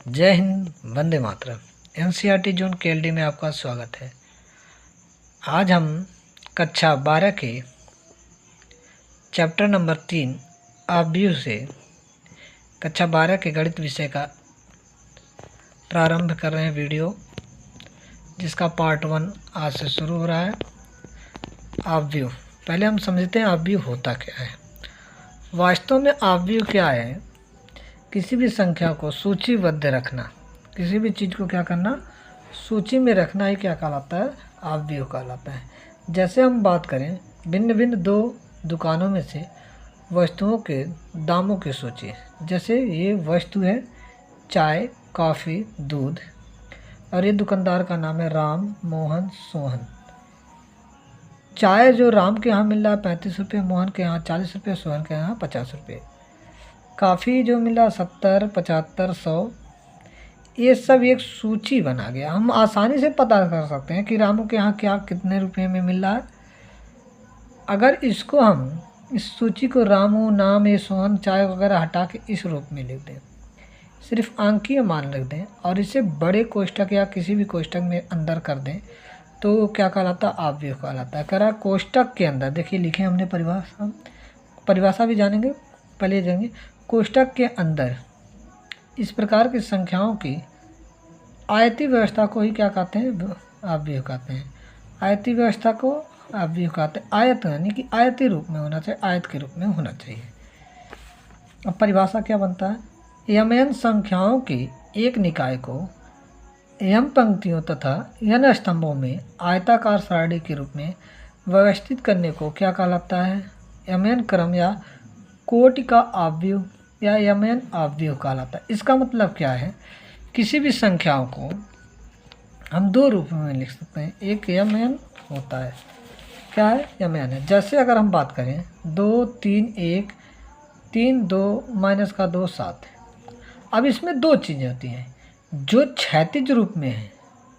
जय Hind, Vande Mataram. NCERT zone KLD में आपका स्वागत है। आज हम कक्षा 12 के चैप्टर नंबर 3 अवयव से कक्षा 12 के गणित विषय का प्रारंभ कर रहे हैं वीडियो, जिसका पार्ट 1 आज से शुरू हो रहा है। अवयव, पहले हम समझते हैं अवयव होता क्या है। वास्तव में अवयव क्या है? किसी भी संख्या को सूचीबद्ध रखना, किसी भी चीज़ को क्या करना, सूची में रखना ही क्या कहलाता है? अवयव कहलाता है। जैसे हम बात करें भिन्न भिन्न दो दुकानों में से वस्तुओं के दामों की सूची। जैसे ये वस्तु है चाय, कॉफ़ी, दूध, और ये दुकानदार का नाम है राम, मोहन, सोहन। चाय जो राम के यहाँ मिल रहा है 35 रुपये, मोहन के यहाँ 40 रुपये, सोहन के यहाँ 50 रुपये। काफ़ी जो मिला 70, 75, 100, ये सब एक सूची बना गया। हम आसानी से पता कर सकते हैं कि रामू के यहाँ क्या कितने रुपए में मिल रहा है। अगर इसको हम इस सूची को रामू, नाम, ये सोहन, चाय वगैरह हटा के इस रूप में लिख दें, सिर्फ अंकीय मान रख दें और इसे बड़े कोष्ठक या किसी भी कोष्ठक में अंदर कर दें, तो क्या कहलाता है? अवयव कहलाता है। कह रहा है कोष्ठक के अंदर, देखिए लिखे हमने परिभाषा भी जानेंगे, पहले जानेंगे। कोष्ठक के अंदर इस प्रकार की संख्याओं की आयतीय व्यवस्था को ही क्या कहते हैं? अवयव कहते हैं। आयतीय व्यवस्था को अवयव कहते हैं। आयत यानी कि आयतीय रूप में होना चाहिए, आयत के रूप में होना चाहिए। अब परिभाषा क्या बनता है? यमन संख्याओं की एक निकाय को यम पंक्तियों तथा यन स्तंभों में आयताकार सारणी के रूप में व्यवस्थित करने को क्या कहलाता है? यमन क्रम या कोटि का अवयव या यमन अवयव कहलाता है। इसका मतलब क्या है? किसी भी संख्याओं को हम दो रूपों में लिख सकते हैं। एक यमन होता है, क्या है? यमन है। जैसे अगर हम बात करें 2, 3, 1, 3, 2, माइनस का 2, 7। अब इसमें दो चीज़ें होती हैं। जो क्षैतिज रूप में है,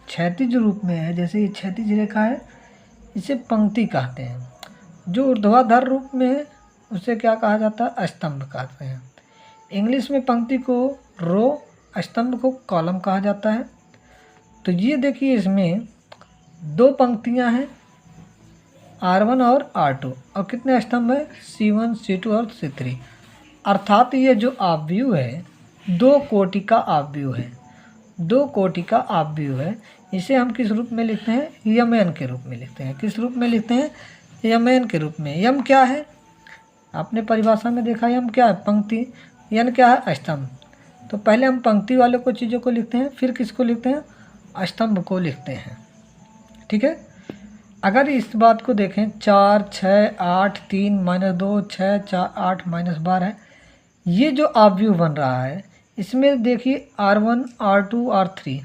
क्षैतिज रूप में है, जैसे ये क्षैतिज रेखा है, इसे पंक्ति कहते हैं। जो ऊर्ध्वाधर रूप में है उसे क्या कहा जाता है? स्तंभ कहते हैं। इंग्लिश में पंक्ति को रो, स्तंभ को कॉलम कहा जाता है। तो ये देखिए, इसमें दो पंक्तियां हैं, R1 और R2, और कितने स्तंभ है? C1, C2 और C3। अर्थात ये जो अवयव है दो कोटि का अवयव है, दो कोटि का अवयव है। इसे हम किस रूप में लिखते हैं? यमन के रूप में लिखते हैं। किस रूप में लिखते हैं? यमन के रूप में। यम क्या है? आपने परिभाषा में देखा, यम क्या है? पंक्ति। यन क्या है? स्तंभ। तो पहले हम पंक्ति वाले को चीज़ों को लिखते हैं, फिर किसको लिखते हैं? स्तंभ को लिखते हैं। ठीक है। अगर इस बात को देखें 4, 6, 8, 3, -2, 6, 4, 8, -12, ये जो अवयव बन रहा है, इसमें देखिए R1, R2, R3,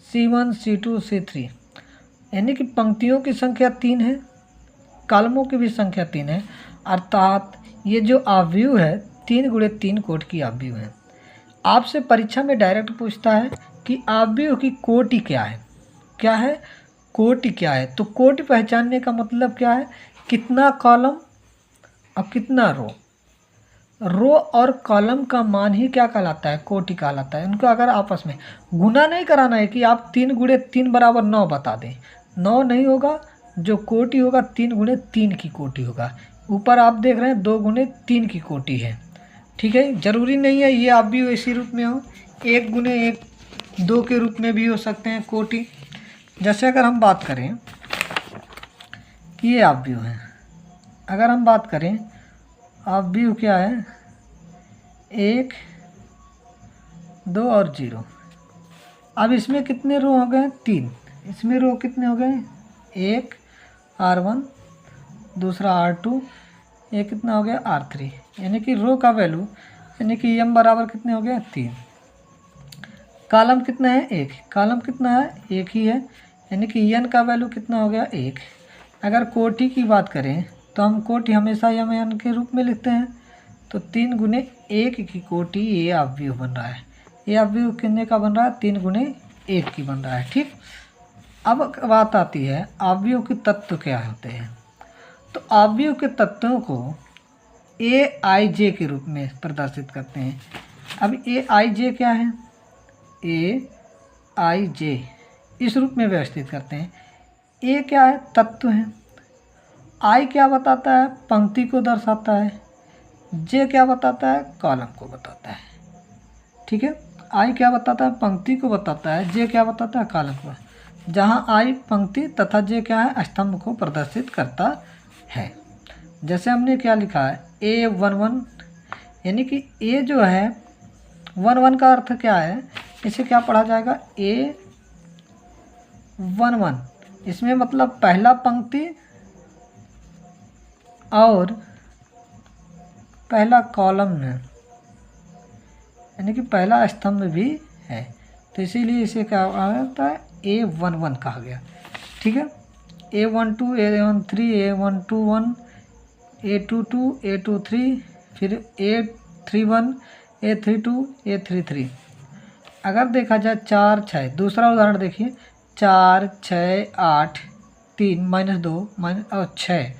C1, C2, C3, यानी कि पंक्तियों की संख्या 3 है, कॉलमों की भी संख्या 3 है। अर्थात ये जो अवयव है 3 × 3 कोटि की अवयव है। आपसे परीक्षा में डायरेक्ट पूछता है कि अवयव की कोटि क्या है? क्या है? कोटि क्या है? तो कोटि पहचानने का मतलब क्या है? कितना कॉलम और कितना रो। रो और कॉलम का मान ही क्या कहलाता है? कोटि कहलाता है। उनको अगर आपस में गुना नहीं कराना है कि आप 3 × 3 = 9 बता दें, 9 नहीं होगा। जो कोटि होगा 3 × 3 की कोटि होगा। ऊपर आप देख रहे हैं 2 × 3 की कोटि है। ठीक है। ज़रूरी नहीं है ये अवयव इसी रूप में हो, 1 × 1, 2 के रूप में भी हो सकते हैं कोटि। जैसे अगर हम बात करें कि ये अवयव है, अगर हम बात करें अवयव क्या है? 1, 2 और 0। अब इसमें कितने रो हो गए? 3। इसमें रो कितने हो गए? 1 R1, दूसरा R2, ये कितना हो गया? R3। यानी कि रो का वैल्यू, यानी कि m बराबर कितने हो गए? 3। कॉलम कितना है? 1। कॉलम कितना है? 1 ही है, यानी कि n का वैल्यू कितना हो गया? 1। अगर कोटि की बात करें तो हम कोटि हमेशा यमन के रूप में लिखते हैं। तो 3 × 1 की कोटि ये अवयव बन रहा है। ये अवयव कितने का बन रहा है? 3 × 1 की बन रहा है। ठीक। अब बात आती है अवयव के तत्व क्या होते हैं। तो अवयव के तत्वों को AIJ के रूप में प्रदर्शित करते हैं। अब AIJ क्या है? AIJ इस रूप में व्यवस्थित करते हैं। ए क्या है? तत्व है। आई क्या बताता है? पंक्ति को दर्शाता है। जे क्या बताता है? कॉलम को बताता है। ठीक है, आई क्या बताता है? पंक्ति को बताता है। जे क्या बताता है? कॉलम को। जहाँ आई पंक्ति तथा जे क्या है? स्तंभ को प्रदर्शित करता है। जैसे हमने क्या लिखा है? A11, यानी कि ए जो है 11 का अर्थ क्या है? इसे क्या पढ़ा जाएगा? A11, इसमें मतलब पहला पंक्ति और पहला कॉलम है, यानी कि पहला स्तंभ भी है, तो इसीलिए इसे क्या होता है? A11 कहा गया। ठीक है, A12, A13, A121, A22, A23, फिर A31, A32, A33। अगर देखा जाए 4, 6, दूसरा उदाहरण देखिए, 4, 6, 8, 3, -2 और 6,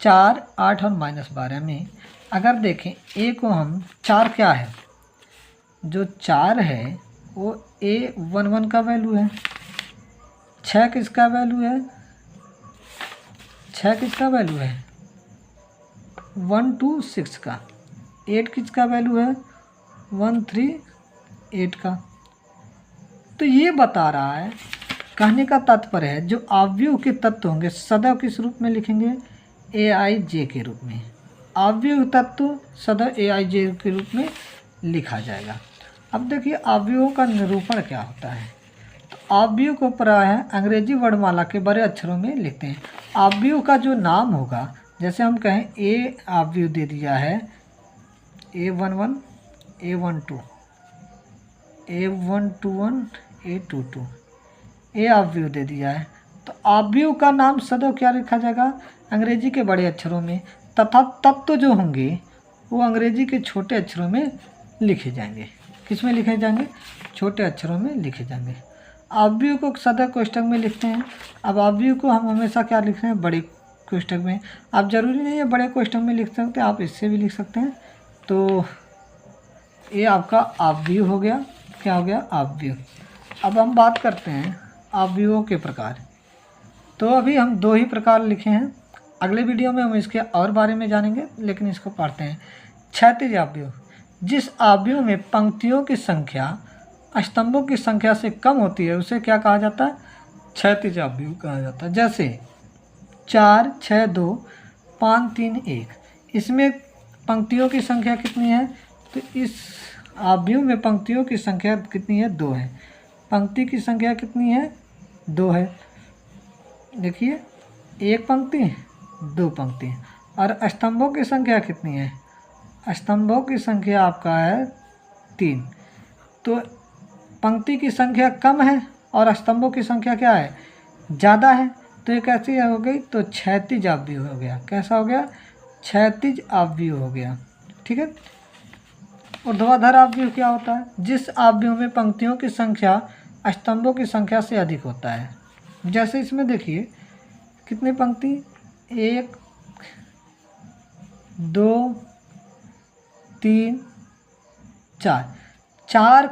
4, 8 और -12 में अगर देखें ए को हम 4 क्या है? जो 4 है वो A11 का वैल्यू है। 6 किसका वैल्यू है? 6 किसका वैल्यू है? 126 का। 8 किसका वैल्यू है? 138 का। तो ये बता रहा है, कहने का तात्पर्य है जो आव्यूह के तत्व होंगे सदैव किस रूप में लिखेंगे? AIJ के रूप में। आव्यूह तत्व सदैव AIJ के रूप में लिखा जाएगा। अब देखिए आव्यूहों का निरूपण क्या होता है। तो आव्यूह को प्रायः अंग्रेजी वर्णमाला के बड़े अक्षरों में लिखते हैं। आव्यूह का जो नाम होगा, जैसे हम कहें ए आव्यूह दे दिया है, A11, A12, A121, A22, ए आव्यूह दे दिया है, तो आव्यूह का नाम सदैव क्या लिखा जाएगा? अंग्रेजी के बड़े अक्षरों में, तथा तत्व जो होंगे वो अंग्रेजी के छोटे अक्षरों में लिखे जाएंगे। किस में लिखे जाएंगे? छोटे अक्षरों में लिखे जाएंगे। आव्यूह को सदैव कोष्ठक में लिखते हैं। अब आव्यूह को हम हमेशा क्या लिख रहे हैं? बड़े कोष्ठक में। आप जरूरी नहीं है बड़े कोष्ठक में लिख सकते, आप इससे भी लिख सकते हैं। तो ये आपका आव्यूह हो गया। क्या हो गया? आव्यूह। अब हम बात करते हैं आव्यूहों के प्रकार। तो अभी हम 2 ही प्रकार लिखे हैं, अगले वीडियो में हम इसके और बारे में जानेंगे, लेकिन इसको पढ़ते हैं। क्षैतिज आव्यूह, जिस आव्यूह में पंक्तियों की संख्या स्तंभों की संख्या से कम होती है उसे क्या कहा जाता है? क्षैतिज आव्यूह कहा जाता है। जैसे 4, 6, 2, 5, 3, 1, इसमें पंक्तियों की संख्या कितनी है? तो इस आव्यूह में पंक्तियों की संख्या कितनी है? 2 है। पंक्ति की संख्या कितनी है? 2 है। देखिए, 1 पंक्ति, 2 पंक्ति। और स्तंभों की संख्या कितनी है? स्तंभों की संख्या आपका है 3। तो पंक्ति की संख्या कम है और स्तंभों की संख्या क्या है? ज़्यादा है। तो ये कैसी हो गई? तो क्षैतिज आव्यूह हो गया। कैसा हो गया? क्षैतिज आव्यूह हो गया। ठीक है। ऊर्ध्वाधर आव्यूह क्या होता है? जिस आव्यूह में पंक्तियों की संख्या स्तंभों की संख्या से अधिक होता है। जैसे इसमें देखिए कितनी पंक्ति? 1, 2, 3, 4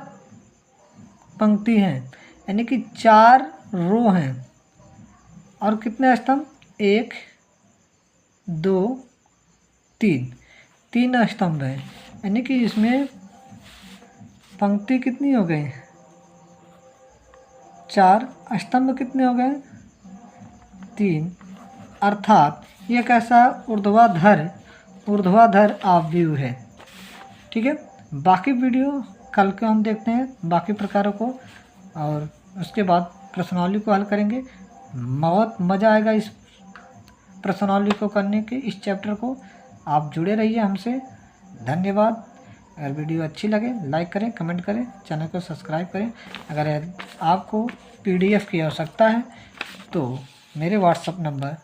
पंक्ति हैं, यानी कि 4 रो हैं। और कितने स्तंभ? 1, 2, 3 स्तंभ हैं, यानी कि इसमें पंक्ति कितनी हो गई? 4, स्तंभ कितने हो गए? 3। अर्थात ये कैसा? ऊर्ध्वाधर आव्यूह है। ठीक है। बाकी वीडियो कल को हम देखते हैं बाकी प्रकारों को, और उसके बाद प्रश्नावली को हल करेंगे। बहुत मज़ा आएगा इस प्रश्नावली को करने के, इस चैप्टर को। आप जुड़े रहिए हमसे। धन्यवाद। अगर वीडियो अच्छी लगे लाइक करें, कमेंट करें, चैनल को सब्सक्राइब करें। अगर आपको PDF की आवश्यकता है तो मेरे व्हाट्सएप नंबर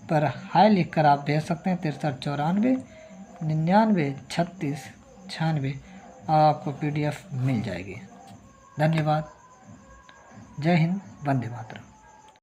पर हाय लिखकर आप भेज सकते हैं 6394 99 36 96। आपको PDF मिल जाएगी। धन्यवाद। जय हिंद, वंदे मातरम।